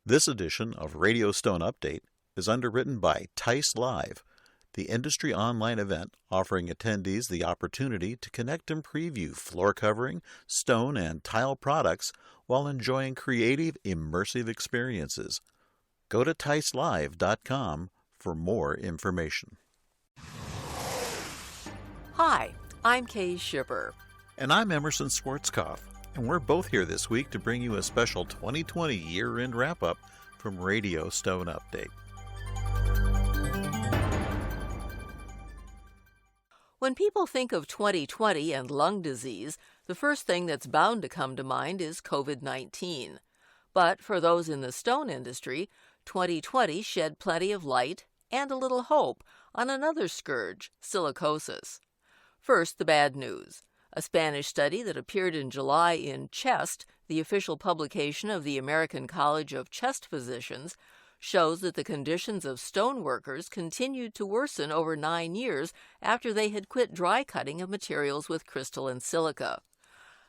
This edition of Radio Stone Update is underwritten by Tice Live, the industry online event offering attendees the opportunity to connect and preview floor covering, stone, and tile products while enjoying creative, immersive experiences. Go to ticelive.com for more information. Hi, I'm Kay Schipper. And I'm Emerson Schwartzkopf, and we're both here this week to bring you a special 2020 year-end wrap-up from Radio Stone Update. When people think of 2020 and lung disease, the first thing that's bound to come to mind is COVID-19. But for those in the stone industry, 2020 shed plenty of light and a little hope on another scourge, silicosis. First, the bad news. A Spanish study that appeared in July in Chest, the official publication of the American College of Chest Physicians, shows that the conditions of stone workers continued to worsen over 9 years after they had quit dry cutting of materials with crystalline silica.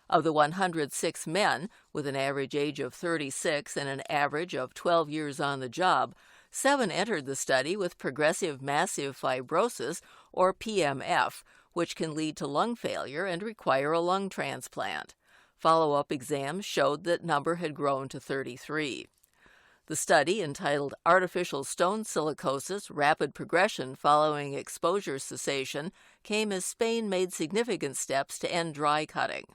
Of the 106 men, with an average age of 36 and an average of 12 years on the job, 7 entered the study with progressive massive fibrosis, or PMF, which can lead to lung failure and require a lung transplant. Follow-up exams showed that number had grown to 33. The study, entitled Artificial Stone Silicosis, Rapid Progression Following Exposure Cessation, came as Spain made significant steps to end dry cutting.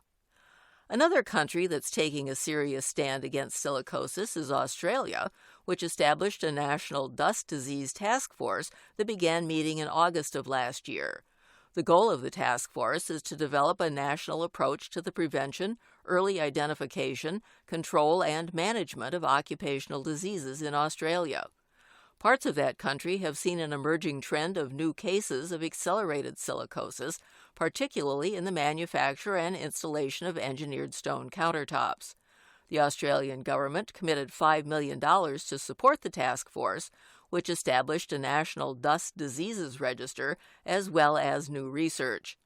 Another country that's taking a serious stand against silicosis is Australia, which established a national dust disease task force that began meeting in August of last year. The goal of the task force is to develop a national approach to the prevention, early identification, control, and management of occupational diseases in Australia. Parts of that country have seen an emerging trend of new cases of accelerated silicosis, particularly in the manufacture and installation of engineered stone countertops. The Australian government committed $5 million to support the task force, which established a national dust diseases register as well as new research.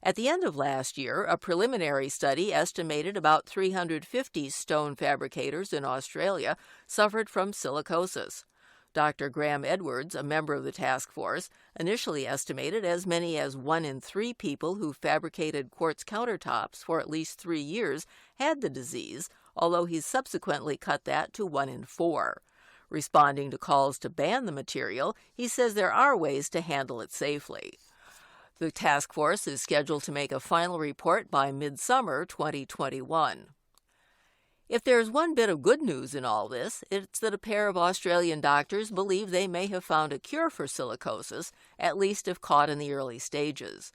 At the end of last year, a preliminary study estimated about 350 stone fabricators in Australia suffered from silicosis. Dr. Graham Edwards, a member of the task force, initially estimated as many as 1 in 3 people who fabricated quartz countertops for at least 3 years had the disease, although he subsequently cut that to 1 in 4. Responding to calls to ban the material, he says there are ways to handle it safely. The task force is scheduled to make a final report by midsummer 2021. If there's one bit of good news in all this, it's that a pair of Australian doctors believe they may have found a cure for silicosis, at least if caught in the early stages.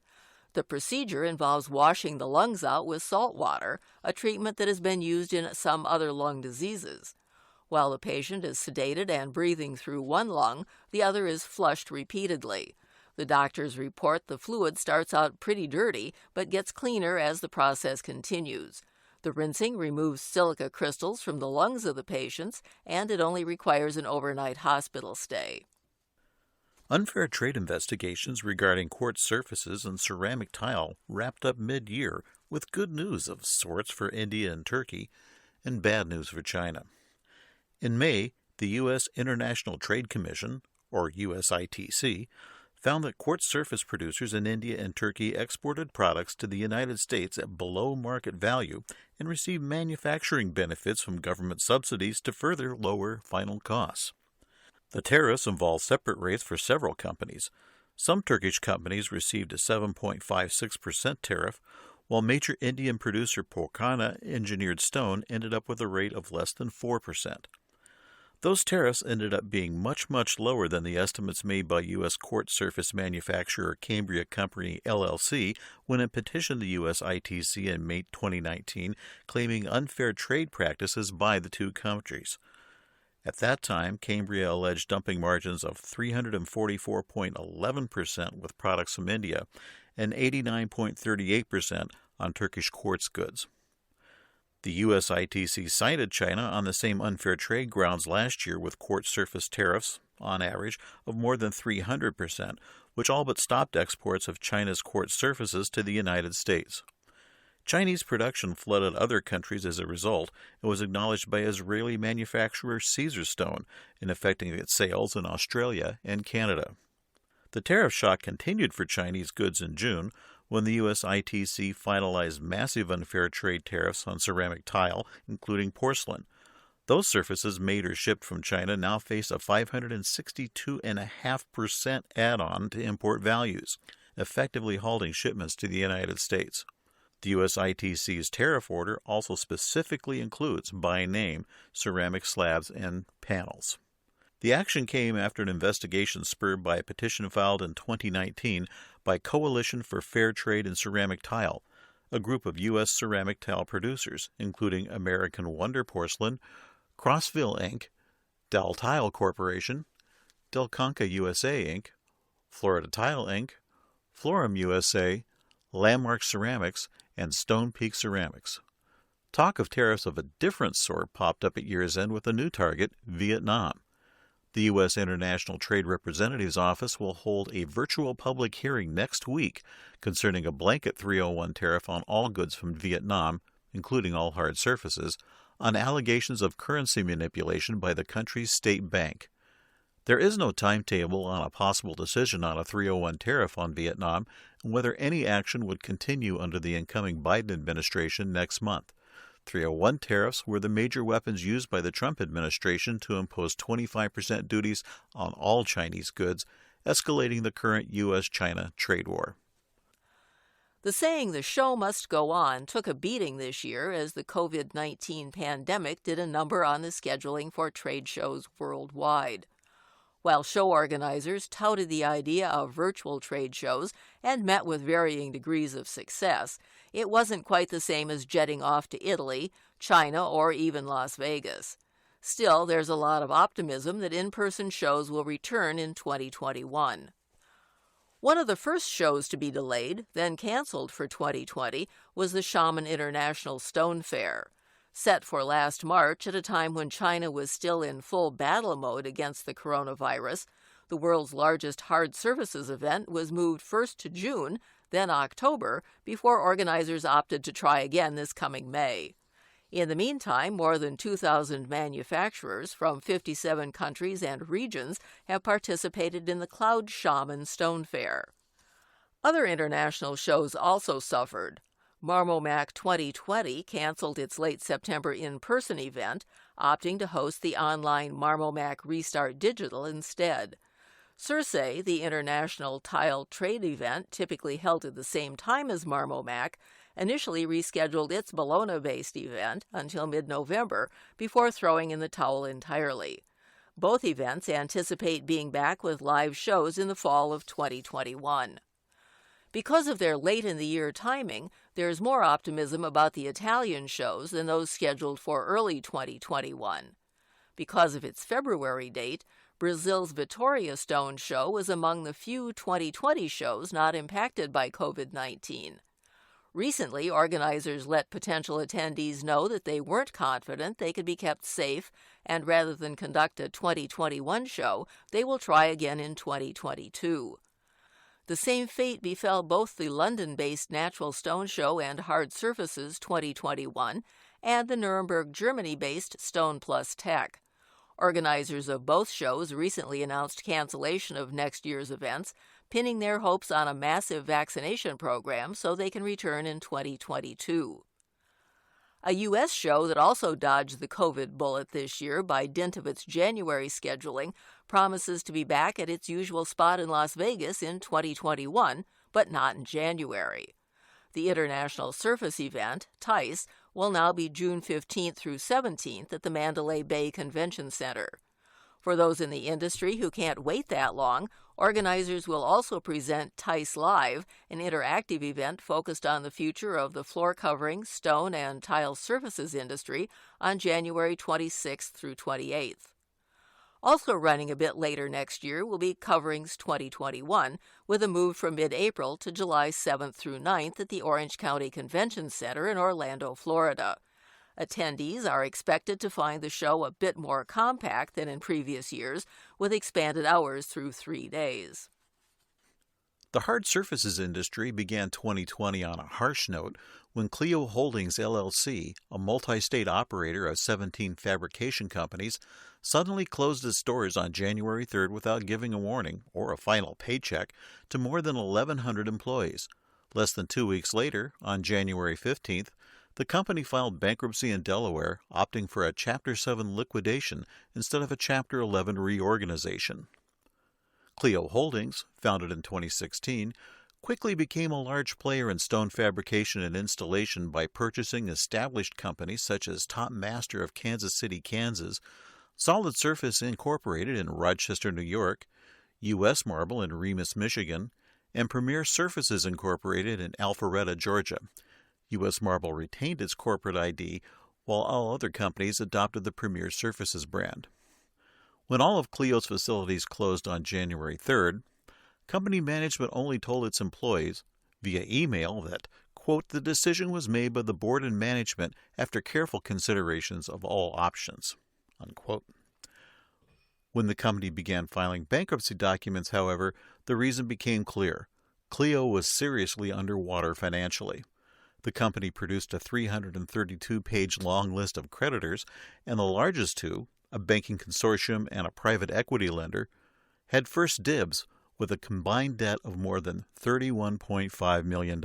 The procedure involves washing the lungs out with salt water, a treatment that has been used in some other lung diseases. While the patient is sedated and breathing through one lung, the other is flushed repeatedly. The doctors report the fluid starts out pretty dirty, but gets cleaner as the process continues. The rinsing removes silica crystals from the lungs of the patients, and it only requires an overnight hospital stay. Unfair trade investigations regarding quartz surfaces and ceramic tile wrapped up mid-year with good news of sorts for India and Turkey, and bad news for China. In May, the U.S. International Trade Commission, or USITC, found that quartz surface producers in India and Turkey exported products to the United States at below market value and received manufacturing benefits from government subsidies to further lower final costs. The tariffs involve separate rates for several companies. Some Turkish companies received a 7.56% tariff, while major Indian producer Porcana Engineered Stone ended up with a rate of less than 4%. Those tariffs ended up being much lower than the estimates made by U.S. quartz surface manufacturer Cambria Company, LLC, when it petitioned the U.S. ITC in May 2019, claiming unfair trade practices by the two countries. At that time, Cambria alleged dumping margins of 344.11% with products from India and 89.38% on Turkish quartz goods. The U.S. ITC cited China on the same unfair trade grounds last year with quartz surface tariffs, on average, of more than 300%, which all but stopped exports of China's quartz surfaces to the United States. Chinese production flooded other countries as a result and was acknowledged by Israeli manufacturer Caesarstone in affecting its sales in Australia and Canada. The tariff shock continued for Chinese goods in June when the U.S. ITC finalized massive unfair trade tariffs on ceramic tile, including porcelain. Those surfaces made or shipped from China now face a 562.5% add-on to import values, effectively halting shipments to the United States. The U.S. ITC's tariff order also specifically includes, by name, ceramic slabs and panels. The action came after an investigation spurred by a petition filed in 2019 by Coalition for Fair Trade in Ceramic Tile, a group of U.S. ceramic tile producers, including American Wonder Porcelain, Crossville Inc., Del Tile Corporation, Del Conca USA Inc., Florida Tile Inc., Florum USA, Landmark Ceramics, and Stone Peak Ceramics. Talk of tariffs of a different sort popped up at year's end with a new target, Vietnam. The U.S. International Trade Representative's Office will hold a virtual public hearing next week concerning a blanket 301 tariff on all goods from Vietnam, including all hard surfaces, on allegations of currency manipulation by the country's state bank. There is no timetable on a possible decision on a 301 tariff on Vietnam and whether any action would continue under the incoming Biden administration next month. 301 tariffs were the major weapons used by the Trump administration to impose 25% duties on all Chinese goods, escalating the current U.S.-China trade war. The saying "the show must go on" took a beating this year as the COVID-19 pandemic did a number on the scheduling for trade shows worldwide. While show organizers touted the idea of virtual trade shows and met with varying degrees of success, it wasn't quite the same as jetting off to Italy, China, or even Las Vegas. Still, there's a lot of optimism that in-person shows will return in 2021. One of the first shows to be delayed, then canceled for 2020, was the Xiamen International Stone Fair. Set for last March at a time when China was still in full battle mode against the coronavirus, the world's largest hard surfaces event was moved first to June, then October, before organizers opted to try again this coming May. In the meantime, more than 2,000 manufacturers from 57 countries and regions have participated in the Cloud Xiamen Stone Fair. Other international shows also suffered. Marmomac 2020 canceled its late September in-person event, opting to host the online Marmomac Restart Digital instead. Circe, the international tile trade event typically held at the same time as Marmomac, initially rescheduled its Bologna-based event until mid-November before throwing in the towel entirely. Both events anticipate being back with live shows in the fall of 2021. Because of their late-in-the-year timing, there's more optimism about the Italian shows than those scheduled for early 2021. Because of its February date, Brazil's Vitória Stone Show was among the few 2020 shows not impacted by COVID-19. Recently, organizers let potential attendees know that they weren't confident they could be kept safe, and rather than conduct a 2021 show, they will try again in 2022. The same fate befell both the London-based Natural Stone Show and Hard Surfaces 2021 and the Nuremberg, Germany-based Stone Plus Tech. Organizers of both shows recently announced cancellation of next year's events, pinning their hopes on a massive vaccination program so they can return in 2022. A U.S. show that also dodged the COVID bullet this year by dint of its January scheduling promises to be back at its usual spot in Las Vegas in 2021, but not in January. The International Surface event, TICE, will now be June 15th through 17th at the Mandalay Bay Convention Center. For those in the industry who can't wait that long, organizers will also present TICE Live, an interactive event focused on the future of the floor covering, stone, and tile surfaces industry on January 26th through 28th. Also running a bit later next year will be Coverings 2021, with a move from mid-April to July 7th through 9th at the Orange County Convention Center in Orlando, Florida. Attendees are expected to find the show a bit more compact than in previous years, with expanded hours through 3 days. The hard surfaces industry began 2020 on a harsh note when Clio Holdings LLC, a multi-state operator of 17 fabrication companies, suddenly closed its doors on January 3rd without giving a warning or a final paycheck to more than 1,100 employees. Less than 2 weeks later, on January 15th, the company filed bankruptcy in Delaware, opting for a Chapter 7 liquidation instead of a Chapter 11 reorganization. Clio Holdings, founded in 2016, quickly became a large player in stone fabrication and installation by purchasing established companies such as Top Master of Kansas City, Kansas, Solid Surface Incorporated in Rochester, New York, U.S. Marble in Remus, Michigan, and Premier Surfaces Incorporated in Alpharetta, Georgia. U.S. Marble retained its corporate ID, while all other companies adopted the Premier Surfaces brand. When all of Clio's facilities closed on January 3rd, company management only told its employees, via email, that, quote, the decision was made by the board and management after careful considerations of all options, unquote. When the company began filing bankruptcy documents, however, the reason became clear. Clio was seriously underwater financially. The company produced a 332-page long list of creditors, and the largest two, a banking consortium and a private equity lender, had first dibs with a combined debt of more than $31.5 million.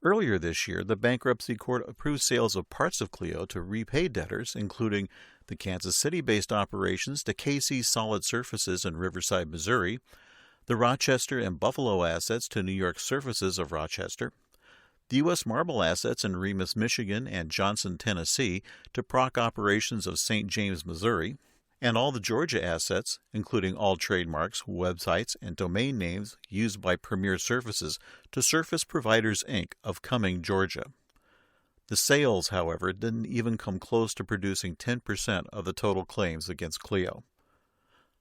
Earlier this year, the bankruptcy court approved sales of parts of Clio to repay debtors, including the Kansas City-based operations to KC Solid Surfaces in Riverside, Missouri, the Rochester and Buffalo assets to New York Surfaces of Rochester, the U.S. Marble assets in Remus, Michigan and Johnson, Tennessee to Proc operations of St. James, Missouri, and all the Georgia assets, including all trademarks, websites, and domain names used by Premier Surfaces to Surface Providers, Inc. of Cumming, Georgia. The sales, however, didn't even come close to producing 10% of the total claims against Clio.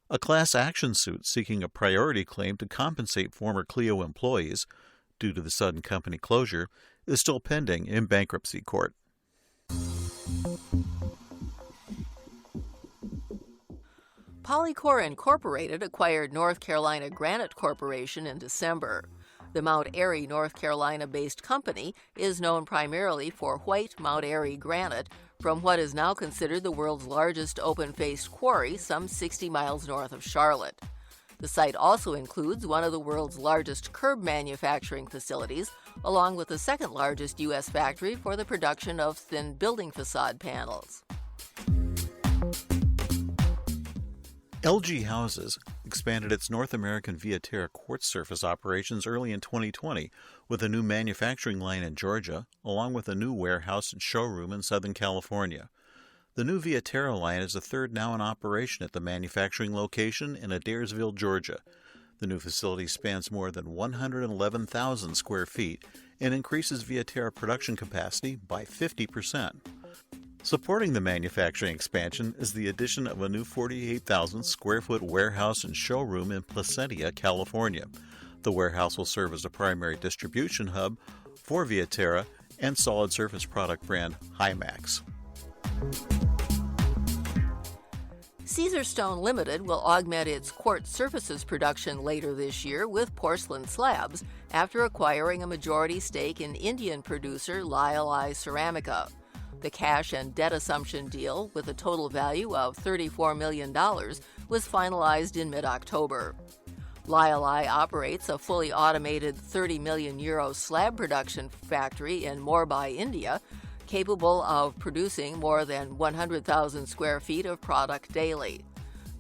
A class action suit seeking a priority claim to compensate former Clio employees, due to the sudden company closure, is still pending in bankruptcy court. Polycor Incorporated acquired North Carolina Granite Corporation in December. The Mount Airy, North Carolina-based company is known primarily for white Mount Airy granite from what is now considered the world's largest open-faced quarry some 60 miles north of Charlotte. The site also includes one of the world's largest curb manufacturing facilities, along with the second largest U.S. factory for the production of thin building facade panels. LG Houses expanded its North American Viaterra quartz surface operations early in 2020 with a new manufacturing line in Georgia, along with a new warehouse and showroom in Southern California. The new Viaterra line is the third now in operation at the manufacturing location in Adairsville, Georgia. The new facility spans more than 111,000 square feet and increases Viaterra production capacity by 50%. Supporting the manufacturing expansion is the addition of a new 48,000 square foot warehouse and showroom in Placentia, California. The warehouse will serve as a primary distribution hub for Viaterra and solid surface product brand Hymax. Caesarstone Limited will augment its quartz surfaces production later this year with porcelain slabs after acquiring a majority stake in Indian producer Lyalai Ceramica. The cash and debt assumption deal, with a total value of $34 million, was finalized in mid-October. Lyalai operates a fully automated €30 million slab production factory in Mumbai, India, capable of producing more than 100,000 square feet of product daily.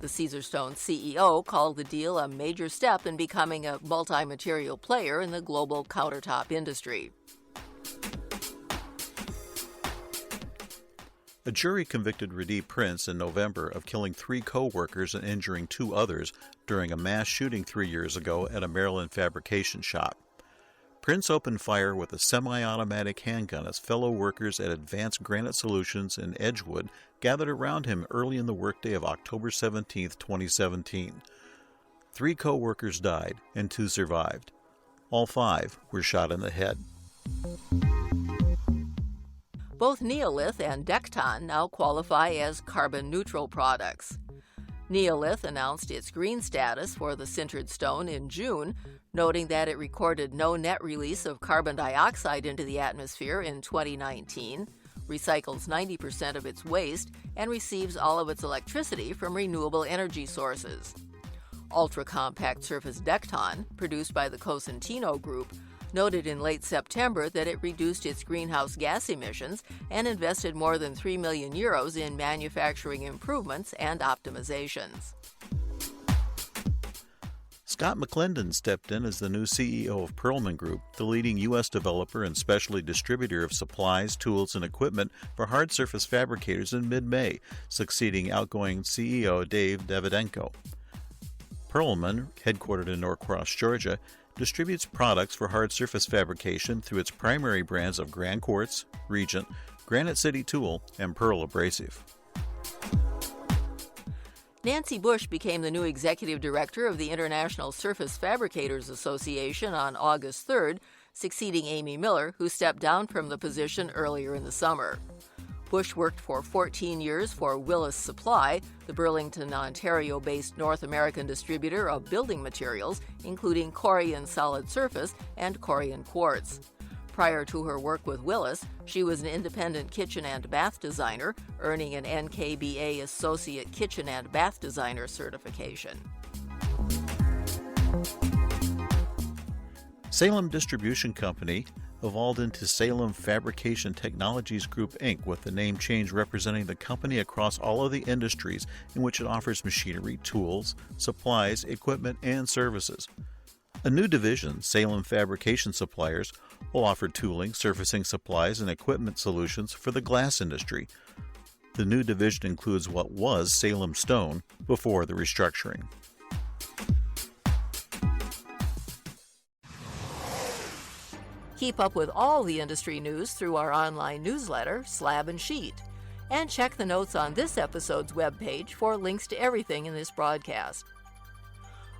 The Caesarstone CEO called the deal a major step in becoming a multi-material player in the global countertop industry. A jury convicted Radee Prince in November of killing 3 co-workers and injuring 2 others during a mass shooting 3 years ago at a Maryland fabrication shop. Prince opened fire with a semi-automatic handgun as fellow workers at Advanced Granite Solutions in Edgewood gathered around him early in the workday of October 17, 2017. 3 co-workers died and 2 survived. All 5 were shot in the head. Both Neolith and Decton now qualify as carbon-neutral products. Neolith announced its green status for the sintered stone in June, noting that it recorded no net release of carbon dioxide into the atmosphere in 2019, recycles 90% of its waste, and receives all of its electricity from renewable energy sources. Ultra-compact surface Decton, produced by the Cosentino Group, noted in late September that it reduced its greenhouse gas emissions and invested more than €3 million in manufacturing improvements and optimizations. Scott McClendon stepped in as the new CEO of Perlman Group, the leading U.S. developer and specialty distributor of supplies, tools, and equipment for hard surface fabricators in mid-May, succeeding outgoing CEO Dave Davidenko. Perlman, headquartered in Norcross, Georgia, distributes products for hard surface fabrication through its primary brands of Grand Quartz, Regent, Granite City Tool, and Pearl Abrasive. Nancy Bush became the new executive director of the International Surface Fabricators Association on August 3rd, succeeding Amy Miller, who stepped down from the position earlier in the summer. Bush worked for 14 years for Willis Supply, the Burlington, Ontario-based North American distributor of building materials, including Corian solid surface and Corian quartz. Prior to her work with Willis, she was an independent kitchen and bath designer, earning an NKBA Associate Kitchen and Bath Designer certification. Salem Distribution Company evolved into Salem Fabrication Technologies Group, Inc., with the name change representing the company across all of the industries in which it offers machinery, tools, supplies, equipment, and services. A new division, Salem Fabrication Suppliers, will offer tooling, surfacing supplies, and equipment solutions for the glass industry. The new division includes what was Salem Stone before the restructuring. Keep up with all the industry news through our online newsletter, Slab and Sheet. And check the notes on this episode's webpage for links to everything in this broadcast.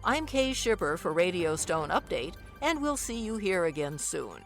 I'm Kay Schipper for Radio Stone Update, and we'll see you here again soon.